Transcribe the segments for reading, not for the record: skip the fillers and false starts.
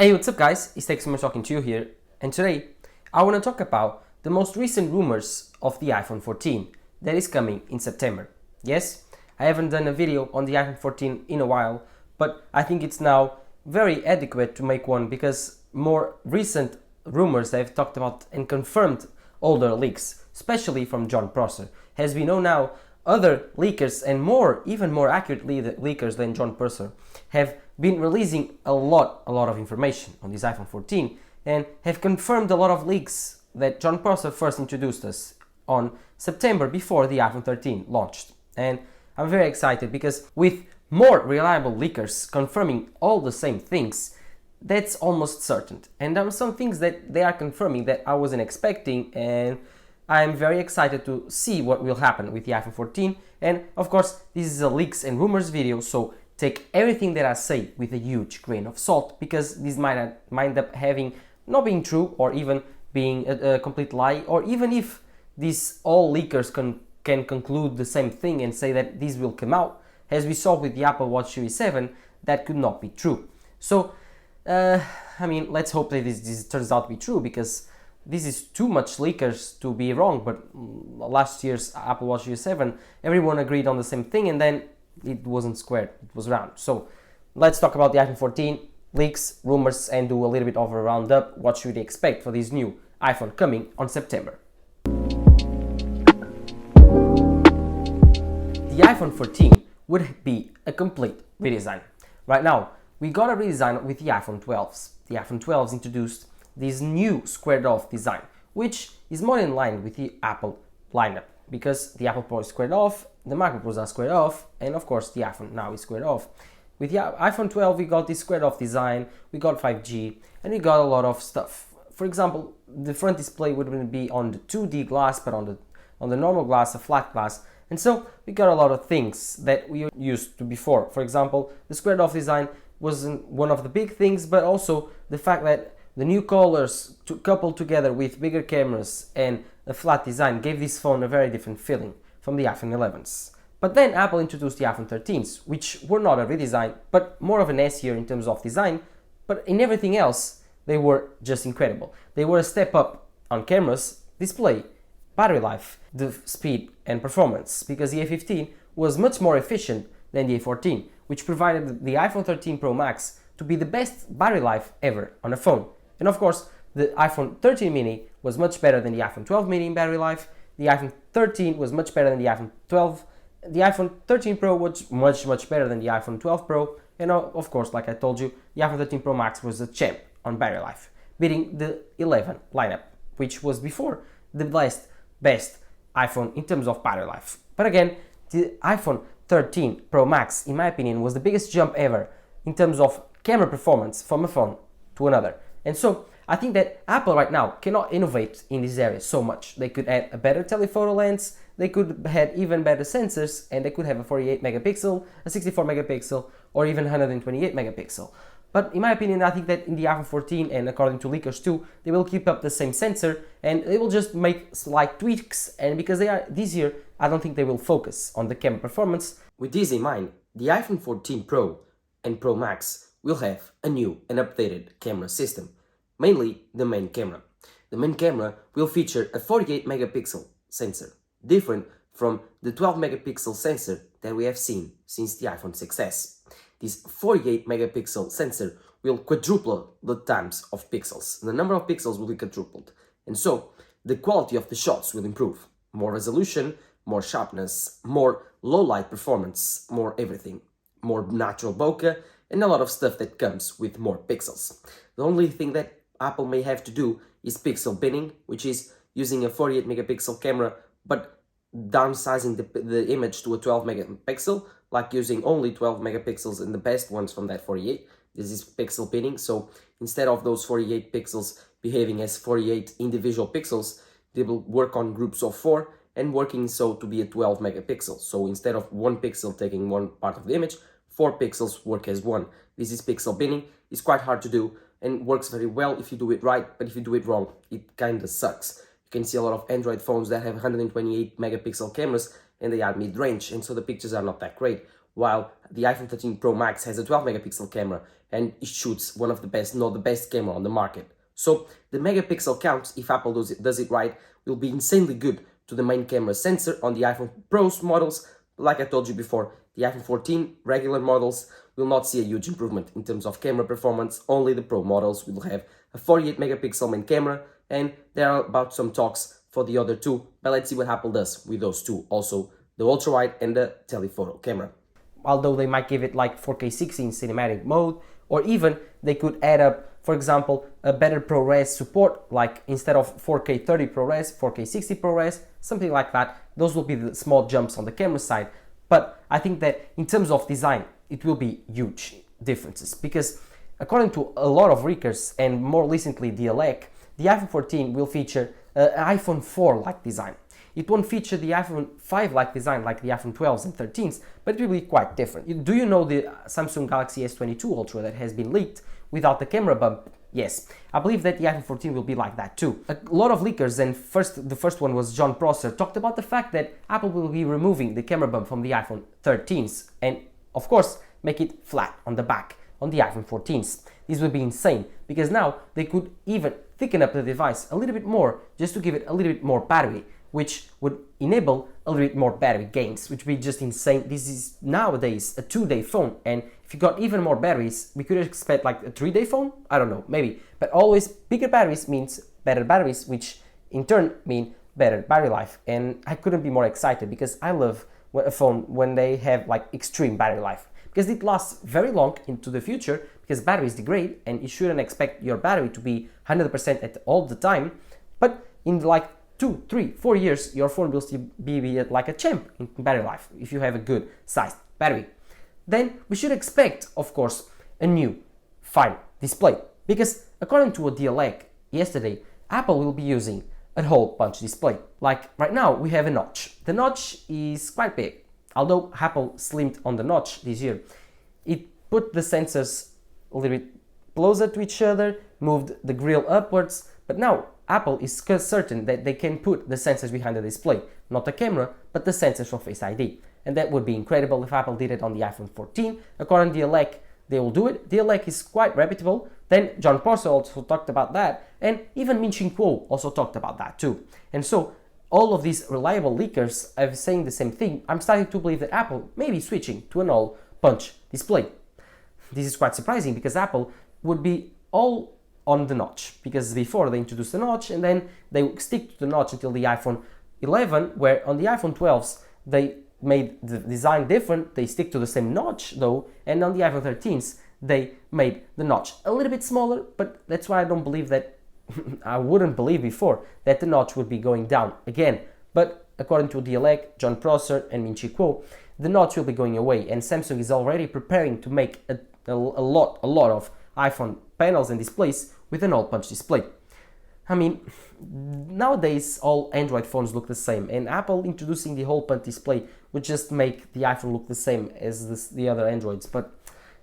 Hey, what's up guys? It's Texumer talking to you here, and today I want to talk about the most recent rumors of the iPhone 14 that is coming in September. Yes, I haven't done a video on the iPhone 14 in a while, but I think it's now very adequate to make one because more recent rumors that have talked about and confirmed older leaks, especially from John Prosser. As we know now, other leakers and even more accurately leakers than John Prosser have been releasing a lot of information on this iPhone 14 and have confirmed a lot of leaks that John Prosser first introduced us on September before the iPhone 13 launched. And I'm very excited because with more reliable leakers confirming all the same things, that's almost certain. And there are some things that they are confirming that I wasn't expecting, and I'm very excited to see what will happen with the iPhone 14. And of course, this is a leaks and rumors video, so take everything that I say with a huge grain of salt, because this might end up not being true, or even being a complete lie, or even if these all leakers can conclude the same thing and say that this will come out, as we saw with the Apple Watch Series 7, that could not be true. So, let's hope that this turns out to be true, because this is too much leakers to be wrong. But last year's Apple Watch Series 7, everyone agreed on the same thing, and then it wasn't squared, it was round. So let's talk about the iPhone 14 leaks, rumors, and do a little bit of a roundup. What should we expect for this new iPhone coming on September? The iPhone 14 would be a complete redesign. Right now, we got a redesign with the iPhone 12s. The iPhone 12s introduced this new squared off design, which is more in line with the Apple lineup, because the Apple Pro is squared off, the MacBook Pros are squared off, and of course the iPhone now is squared off. With the iPhone 12 we got this squared off design, we got 5G, and we got a lot of stuff. For example, the front display wouldn't be on the 2D glass, but on the normal glass, a flat glass. And so we got a lot of things that we used to before. For example, the squared off design wasn't one of the big things, but also the fact that the new colors coupled together with bigger cameras and a flat design gave this phone a very different feeling from the iPhone 11s. But then Apple introduced the iPhone 13s, which were not a redesign, but more of an S-year in terms of design, but in everything else, they were just incredible. They were a step up on cameras, display, battery life, the speed and performance, because the A15 was much more efficient than the A14, which provided the iPhone 13 Pro Max to be the best battery life ever on a phone. And of course, the iPhone 13 mini was much better than the iPhone 12 mini in battery life. The iPhone 13 was much better than the iPhone 12. The iPhone 13 Pro was much better than the iPhone 12 Pro. And of course, like I told you, the iPhone 13 Pro Max was a champ on battery life, beating the 11 lineup, which was before the best iPhone in terms of battery life. But again, the iPhone 13 Pro Max, in my opinion, was the biggest jump ever in terms of camera performance from a phone to another. And so I think that Apple right now cannot innovate in this area so much. They could add a better telephoto lens, they could have even better sensors, and they could have a 48 megapixel, a 64 megapixel, or even 128 megapixel. But in my opinion, I think that in the iPhone 14, and according to leakers too, they will keep up the same sensor, and they will just make slight tweaks. And because they are this year, I don't think they will focus on the camera performance. With this in mind, the iPhone 14 Pro and Pro Max will have a new and updated camera system, mainly the main camera. The main camera will feature a 48 megapixel sensor, different from the 12 megapixel sensor that we have seen since the iPhone 6s. This 48 megapixel sensor will quadruple the times of pixels. The number of pixels will be quadrupled, and so the quality of the shots will improve. More resolution, more sharpness, more low light performance, more everything, more natural bokeh, and a lot of stuff that comes with more pixels. The only thing that Apple may have to do is pixel binning, which is using a 48 megapixel camera but downsizing the image to a 12 megapixel, like using only 12 megapixels and the best ones from that 48. This is pixel binning, so instead of those 48 pixels behaving as 48 individual pixels, they will work on groups of 4 and working so to be a 12 megapixel. So instead of one pixel taking one part of the image, 4 pixels work as one. This is pixel binning. It's quite hard to do and works very well if you do it right, but if you do it wrong, it kinda sucks. You can see a lot of Android phones that have 128 megapixel cameras and they are mid-range, and so the pictures are not that great. while the iPhone 13 Pro Max has a 12 megapixel camera and it shoots one of the best, not the best camera on the market. So the megapixel count, if Apple does it right, will be insanely good to the main camera sensor on the iPhone Pro's models. Like I told you before, the iPhone 14 regular models will not see a huge improvement in terms of camera performance. Only the Pro models will have a 48 megapixel main camera, and there are about some talks for the other two, but let's see what Apple does with those two, also the ultra-wide and the telephoto camera. Although they might give it like 4K 60 in cinematic mode, or even they could add up, for example, a better ProRes support, like instead of 4K 30 ProRes, 4K 60 ProRes, something like that. Those will be the small jumps on the camera side, but I think that in terms of design, it will be huge differences, because according to a lot of leakers and more recently the DLEC, the iPhone 14 will feature an iPhone 4-like design. It won't feature the iPhone 5-like design like the iPhone 12s and 13s, but it will be quite different. Do you know the Samsung Galaxy S22 Ultra that has been leaked without the camera bump? Yes, I believe that the iPhone 14 will be like that too. A lot of leakers, and the first one was John Prosser, talked about the fact that Apple will be removing the camera bump from the iPhone 13s and, of course, make it flat on the back on the iPhone 14s. This would be insane, because now they could even thicken up the device a little bit more just to give it a little bit more battery, which would enable a little bit more battery gains, which would be just insane. This is nowadays a 2-day phone, and if you got even more batteries, we could expect like a 3-day phone? I don't know, maybe. But always bigger batteries means better batteries, which in turn mean better battery life. And I couldn't be more excited, because I love a phone when they have like extreme battery life, because it lasts very long into the future, because batteries degrade and you shouldn't expect your battery to be 100% at all the time. But in like 2, 3, 4 years, your phone will still be like a champ in battery life if you have a good sized battery. Then we should expect, of course, a new fine display, because according to a DLEC yesterday, Apple will be using a hole punch display. Like right now we have a notch. The notch is quite big. Although Apple slimmed on the notch this year, it put the sensors a little bit closer to each other, moved the grill upwards, but now Apple is certain that they can put the sensors behind the display, not the camera, but the sensors for Face ID. And that would be incredible if Apple did it on the iPhone 14. According to DLEC, they will do it. DLEC is quite reputable. Then John Prosser also talked about that, and even Min-Chi Kuo also talked about that too. And so all of these reliable leakers are saying the same thing. I'm starting to believe that Apple may be switching to an hole punch display. This is quite surprising, because Apple would be all on the notch, because before they introduced the notch and then they stick to the notch until the iPhone 11, where on the iPhone 12s they made the design different. They stick to the same notch though, and on the iPhone 13s they made the notch a little bit smaller. But that's why I don't believe that I wouldn't believe before that the notch would be going down again. But according to DLEC, John Prosser and Min-Chi Kuo, the notch will be going away, and Samsung is already preparing to make a lot of iPhone panels and displays with an hole punch display. I mean, nowadays all Android phones look the same, and Apple introducing the hole punch display would just make the iPhone look the same as the other Androids. But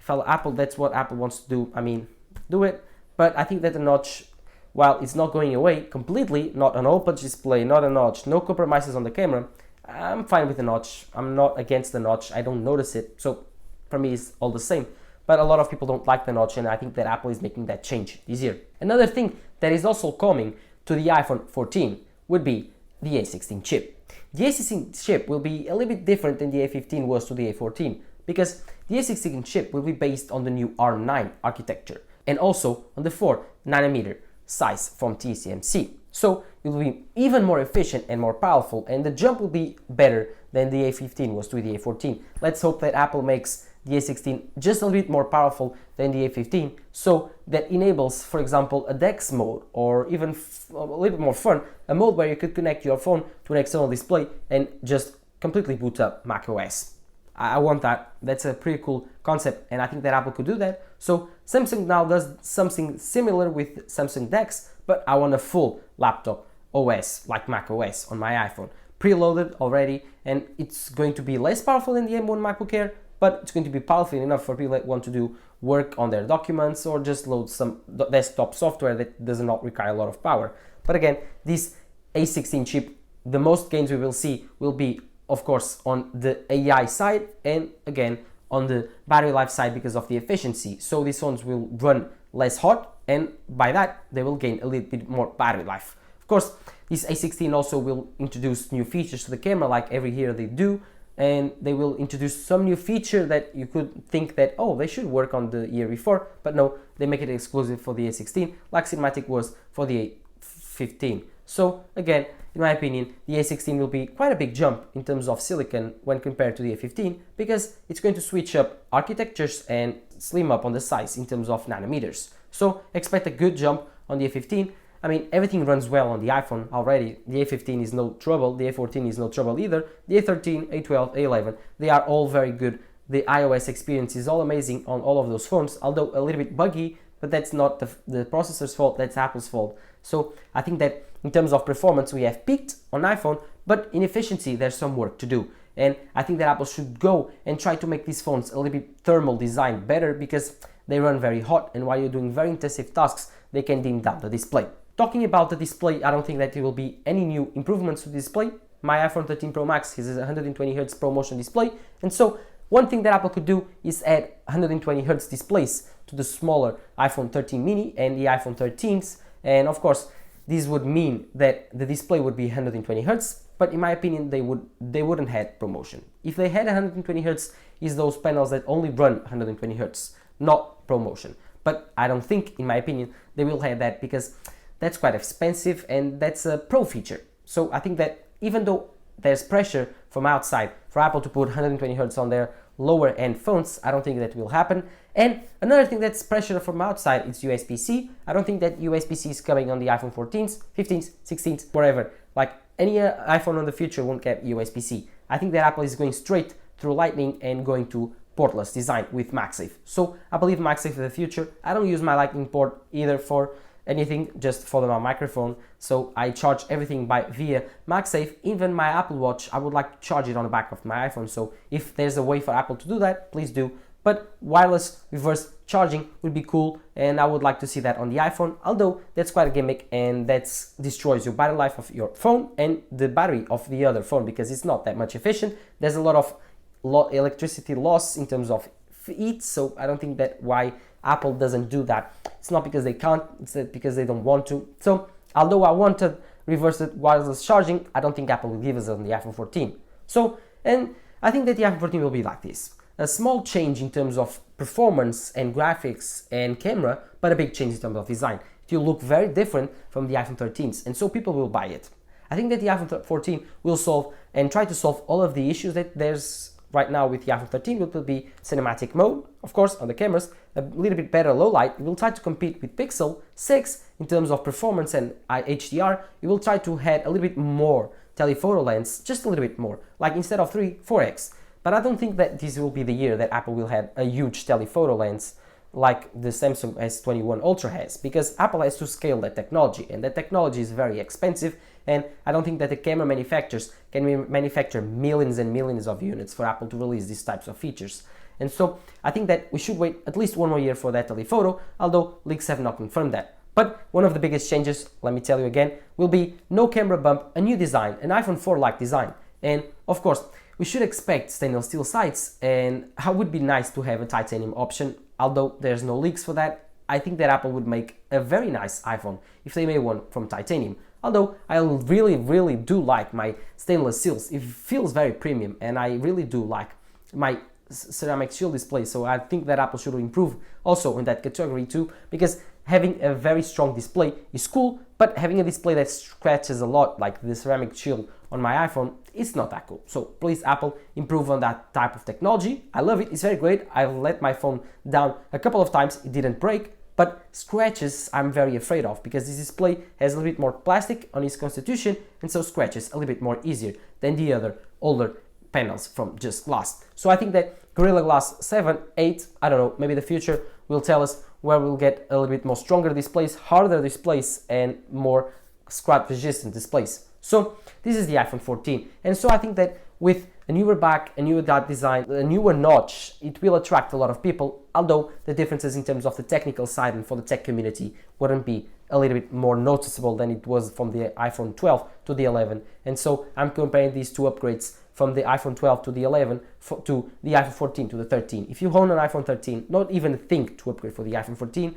if Apple, that's what Apple wants to do, I mean, do it. But I think that the notch, while it's not going away completely, not an hole punch display, not a notch, no compromises on the camera, I'm fine with the notch. I'm not against the notch. I don't notice it, so for me it's all the same. But a lot of people don't like the notch, and I think that Apple is making that change this year. Another thing that is also coming to the iPhone 14 would be the A16 chip. The A16 chip will be a little bit different than the A15 was to the A14, because the A16 chip will be based on the new ARM9 architecture and also on the 4nm size from TSMC. So it will be even more efficient and more powerful, and the jump will be better than the A15 was to the A14. Let's hope that Apple makes the A16 just a little bit more powerful than the A15, so that enables, for example, a DeX mode, or even a little bit more fun, a mode where you could connect your phone to an external display and just completely boot up macOS. I want that. That's a pretty cool concept, and I think that Apple could do that. So Samsung now does something similar with Samsung DeX, but I want a full laptop OS like macOS on my iPhone, preloaded already, and it's going to be less powerful than the M1 MacBook Air, but it's going to be powerful enough for people that want to do work on their documents or just load some desktop software that does not require a lot of power. But again, this A16 chip, the most gains we will see will be of course, on the AI side, and again, on the battery life side because of the efficiency. So these phones will run less hot, and by that, they will gain a little bit more battery life. Of course, this A16 also will introduce new features to the camera like every year they do, and they will introduce some new feature that you could think that, oh, they should work on the year before, but no, they make it exclusive for the A16 like cinematic was for the A15. So again, in my opinion, the A16 will be quite a big jump in terms of silicon when compared to the A15 because it's going to switch up architectures and slim up on the size in terms of nanometers. So expect a good jump on the A15. I mean, everything runs well on the iPhone already. The A15 is no trouble, the A14 is no trouble either, the A13, A12, A11, they are all very good. The iOS experience is all amazing on all of those phones, although a little bit buggy, but that's not the processor's fault, that's Apple's fault. So I think that in terms of performance, we have peaked on iPhone, but in efficiency, there's some work to do. And I think that Apple should go and try to make these phones a little bit thermal design better because they run very hot, and while you're doing very intensive tasks, they can dim down the display. Talking about the display, I don't think that there will be any new improvements to the display. My iPhone 13 Pro Max has a 120 Hz ProMotion display, and so one thing that Apple could do is add 120 Hz displays to the smaller iPhone 13 mini and the iPhone 13s, and of course this would mean that the display would be 120 Hz, but in my opinion they wouldn't have ProMotion. If they had 120 Hz, is those panels that only run 120 Hz, not ProMotion. But I don't think, in my opinion, they will have that because that's quite expensive and that's a pro feature. So I think that even though there's pressure from outside for Apple to put 120 Hz on their lower end phones, I don't think that will happen. And another thing that's pressure from outside is USB-C. I don't think that USB-C is coming on the iPhone 14s, 15s, 16s, wherever. Like any iPhone in the future won't get USB-C. I think that Apple is going straight through Lightning and going to portless design with MagSafe. So I believe MagSafe is the future. I don't use my Lightning port either for anything, just for my microphone, so I charge everything via MagSafe. Even my Apple Watch, I would like to charge it on the back of my iPhone, so if there's a way for Apple to do that, please do. But wireless reverse charging would be cool, and I would like to see that on the iPhone, although that's quite a gimmick and that destroys your battery life of your phone and the battery of the other phone because it's not that much efficient. There's a lot of electricity loss in terms of heat, so I don't think that why Apple doesn't do that. It's not because they can't, it's because they don't want to. So although I wanted reverse wireless charging, I don't think Apple will give us on the iPhone 14. So, and I think that the iPhone 14 will be like this. A small change in terms of performance and graphics and camera, but a big change in terms of design. It will look very different from the iPhone 13s, and so people will buy it. I think that the iPhone 14 will solve and try to solve all of the issues that there's right now with the iPhone 13. It will be cinematic mode, of course, on the cameras, a little bit better low light. It will try to compete with Pixel 6 in terms of performance and HDR. It will try to add a little bit more telephoto lens, just a little bit more, like instead of 3, 4x. But I don't think that this will be the year that Apple will have a huge telephoto lens like the Samsung S21 Ultra has, because Apple has to scale that technology, and that technology is very expensive, and I don't think that the camera manufacturers can manufacture millions and millions of units for Apple to release these types of features. And so I think that we should wait at least one more year for that telephoto, although leaks have not confirmed that. But one of the biggest changes, let me tell you again, will be no camera bump, a new design, an iPhone 4-like design. And of course, we should expect stainless steel sides, and it would be nice to have a titanium option, although there's no leaks for that. I think that Apple would make a very nice iPhone if they made one from titanium. Although I really do like my stainless steels. It feels very premium, and I really do like my ceramic shield display, so I think that Apple should improve also in that category too, because having a very strong display is cool, but having a display that scratches a lot like the ceramic shield on my iPhone, it's not that cool. So please, Apple, improve on that type of technology. I love it, it's very great. I've let my phone down a couple of times, it didn't break, but scratches I'm very afraid of, because this display has a little bit more plastic on its constitution, and so scratches a little bit more easier than the other older panels from just glass. So I think that Gorilla Glass 7, 8, I don't know, maybe the future will tell us where we'll get a little bit more stronger displays, harder displays, and more scratch resistant displays. So this is the iPhone 14, and so I think that with a newer back, a newer dot design, a newer notch, it will attract a lot of people, although the differences in terms of the technical side and for the tech community wouldn't be a little bit more noticeable than it was from the iPhone 12 to the 11. And so I'm comparing these two upgrades from the iPhone 12 to the 11 to the iPhone 14 to the 13. If you own an iPhone 13, not even think to upgrade for the iPhone 14,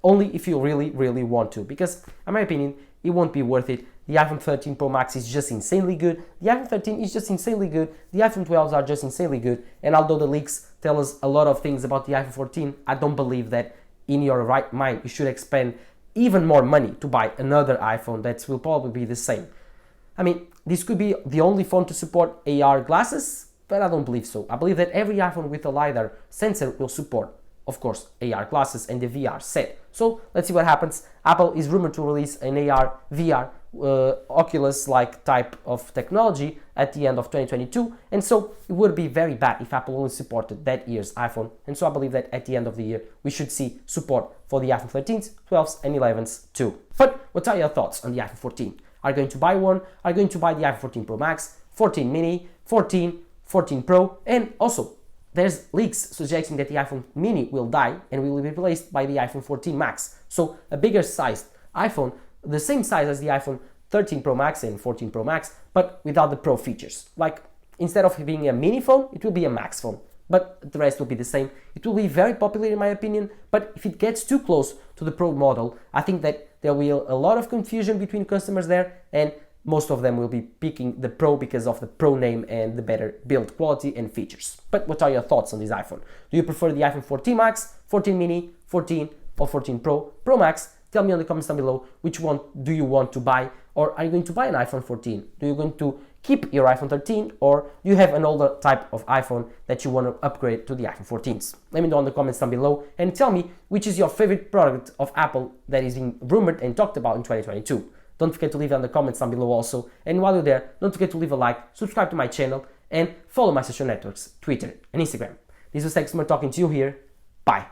only if you really, really want to, because in my opinion, it won't be worth it. The iPhone 13 Pro Max is just insanely good. The iPhone 13 is just insanely good. The iPhone 12s are just insanely good. And although the leaks tell us a lot of things about the iPhone 14, I don't believe that in your right mind you should expend even more money to buy another iPhone that will probably be the same. I mean, this could be the only phone to support AR glasses, but I don't believe so. I believe that every iPhone with a LiDAR sensor will support, of course, AR glasses and the VR set. So let's see what happens. Apple is rumored to release an AR, VR, Oculus-like type of technology at the end of 2022, and so it would be very bad if Apple only supported that year's iPhone. And so I believe that at the end of the year we should see support for the iPhone 13s, 12s and 11s too. But what are your thoughts on the iPhone 14? Are you going to buy one? Are you going to buy the iPhone 14 Pro Max, 14 mini, 14, 14 Pro? And also, there's leaks suggesting that the iPhone mini will die and will be replaced by the iPhone 14 Max. So a bigger sized iPhone, the same size as the iPhone 13 Pro Max and 14 Pro Max, but without the Pro features. Like, instead of being a mini phone, it will be a Max phone. But the rest will be the same. It will be very popular in my opinion, but if it gets too close to the Pro model, I think that there will be a lot of confusion between customers there, and most of them will be picking the Pro because of the Pro name and the better build quality and features. But what are your thoughts on this iPhone? Do you prefer the iPhone 14 Max, 14 mini, 14 or 14 Pro, Pro Max? Tell me in the comments down below which one do you want to buy, or are you going to buy an iPhone 14? Do you going to keep your iPhone 13, or do you have an older type of iPhone that you want to upgrade to the iPhone 14s? Let me know in the comments down below and tell me which is your favorite product of Apple that is being rumored and talked about in 2022. Don't forget to leave it in the comments down below also, and while you're there, don't forget to leave a like, subscribe to my channel and follow my social networks, Twitter and Instagram. This was Thanks for talking to you here. Bye.